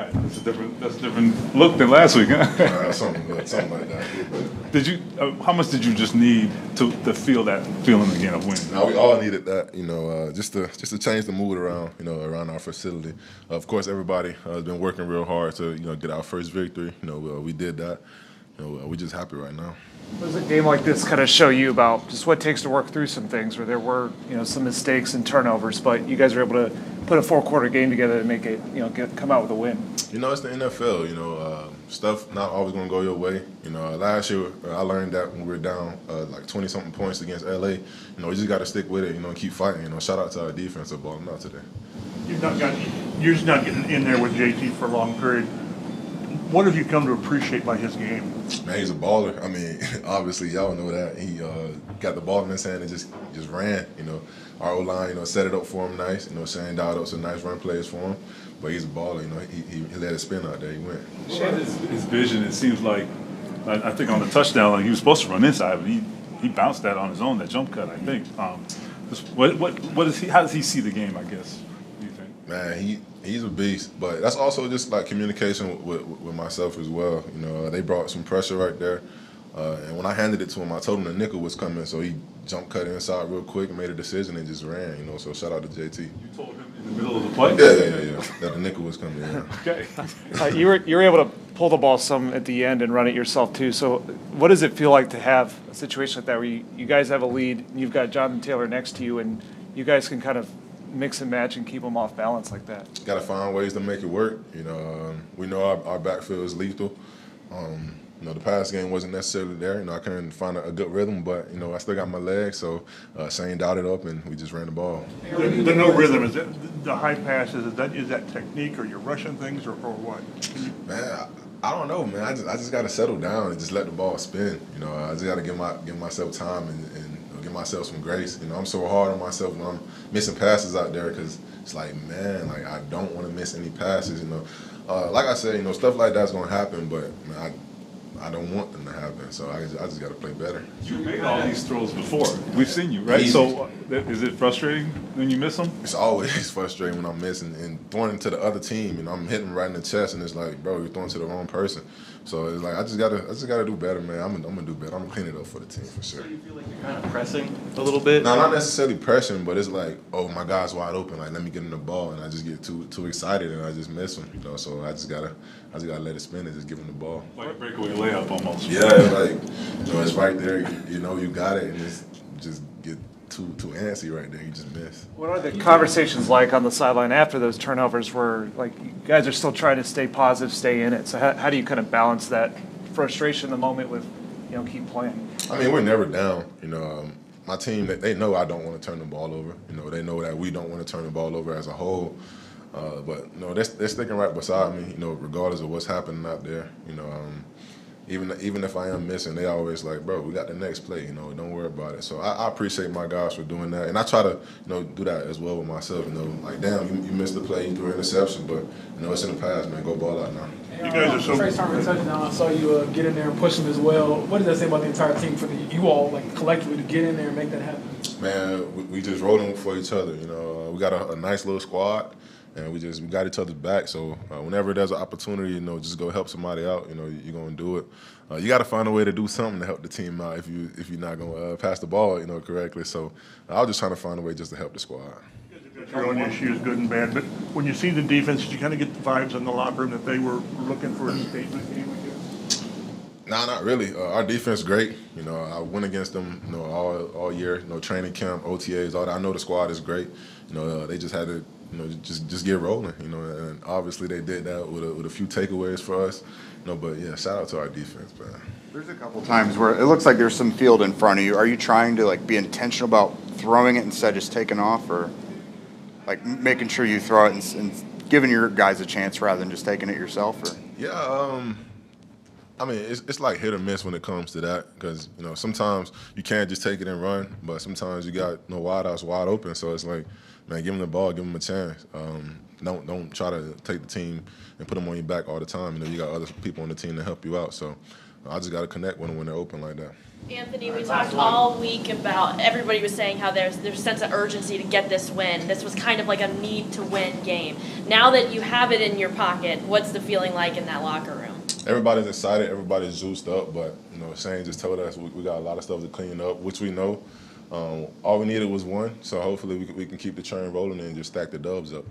right. That's a different look than last week, huh? Something like that. Did you? How much did you just need to feel that feeling again of winning? No, we all needed that, just to change the mood around, around our facility. Of course, everybody has been working real hard to, get our first victory. We did that. We're just happy right now. What does a game like this kind of show you about just what it takes to work through some things where there were, some mistakes and turnovers, but you guys were able to put a 4-quarter game together to make it, come out with a win? It's the NFL. Stuff not always going to go your way. Last year I learned that when we were down like 20-something points against LA. We just got to stick with it. And keep fighting. Shout out to our defense for balling out today. You're just not getting in there with JT for a long period. What have you come to appreciate by his game? Man, he's a baller. I mean, obviously y'all know that. He got the ball in his hand and just ran. Our O-line, set it up for him nice. Shane dialed up some nice run plays for him. But he's a baller. He let it spin out there. He went. His vision. It seems like I think on the touchdown, like he was supposed to run inside, but he bounced that on his own. That jump cut, I think. What is he? How does he see the game? I guess. Do you think? Man, he's a beast, but that's also just like communication with myself as well. They brought some pressure right there, and when I handed it to him, I told him the nickel was coming, so he jump cut inside real quick and made a decision and just ran. So shout out to JT. You told him in the middle of the play? Yeah. That the nickel was coming. Yeah. Okay. You were able to pull the ball some at the end and run it yourself too. So what does it feel like to have a situation like that where you guys have a lead, and you've got Jonathan Taylor next to you, and you guys can kind of mix and match and keep them off balance like that? Got to find ways to make it work. We know our backfield is lethal. The pass game wasn't necessarily there. I couldn't find a good rhythm, but I still got my legs. So Shane dialed it up, and we just ran the ball. The no rhythm, is that the high passes? Is that technique, or you're rushing things, or what? Man, I don't know, man. I just got to settle down and just let the ball spin. I just got to give myself time and give myself some grace. I'm so hard on myself when I'm missing passes out there because it's like, man, like I don't want to miss any passes. Like I said, stuff like that's gonna happen, but man, I don't want them to happen. So I just got to play better. You made all these throws before. We've seen you, right? Easy. So is it frustrating when you miss them? It's always frustrating when I'm missing and throwing it to the other team. I'm hitting right in the chest, and it's like, bro, you're throwing to the wrong person. So it's like I just gotta do better, man. I'm gonna do better. I'm gonna clean it up for the team for sure. So you feel like you're kind of pressing a little bit? No, not necessarily pressing, but it's like, oh, my guy's wide open. Like, let me get in the ball, and I just get too excited, and I just miss him. So I just gotta let it spin and just give him the ball. Like a breakaway layup almost. Yeah, like it's right there. You got it, and just get too antsy right there. You just miss. What are the conversations like on the sideline after those turnovers where, like, you guys are still trying to stay positive, stay in it? So how do you kind of balance that frustration in the moment with, keep playing? I mean, we're never down. My team, they know I don't want to turn the ball over. They know that we don't want to turn the ball over as a whole. But they're sticking right beside me. Regardless of what's happening out there. Even if I am missing, they always like, bro, we got the next play. Don't worry about it. So I appreciate my guys for doing that, and I try to do that as well with myself. Like, damn, you missed the play, you threw an interception, but it's in the past, man. Go ball out now. You guys are so. First time for a touchdown, I saw you get in there and push them as well. What does that say about the entire team for you all, like, collectively, to get in there and make that happen? Man, we just rolling for each other. We got a nice little squad. And we got each other's back. So whenever there's an opportunity, just go help somebody out. You're gonna do it. You got to find a way to do something to help the team out if you're not gonna pass the ball, correctly. So I was just trying to find a way just to help the squad. Your own issues, good and bad. But when you see the defense, did you kind of get the vibes in the locker room that they were looking for a statement game against? Nah, not really. Our defense is great. I went against them, all year. Training camp, OTAs, all that. I know the squad is great. They just had to. Just get rolling, and obviously they did that with a few takeaways for us, but yeah, shout out to our defense, man. There's a couple times where it looks like there's some field in front of you. Are you trying to be intentional about throwing it instead of just taking off, or making sure you throw it and giving your guys a chance rather than just taking it yourself? Or? Yeah, I mean, it's like hit or miss when it comes to that because, sometimes you can't just take it and run, but sometimes you got wideouts wide open, so it's like, man, give them the ball, give them a chance. Don't try to take the team and put them on your back all the time. You got other people on the team to help you out. So I just got to connect with them when they're open like that. Anthony, we talked all week about, everybody was saying how there's a sense of urgency to get this win. This was kind of like a need-to-win game. Now that you have it in your pocket, what's the feeling like in that locker room? Everybody's excited, everybody's juiced up, but Shane just told us we got a lot of stuff to clean up, which we know. All we needed was one, so hopefully we can keep the train rolling and just stack the dubs up.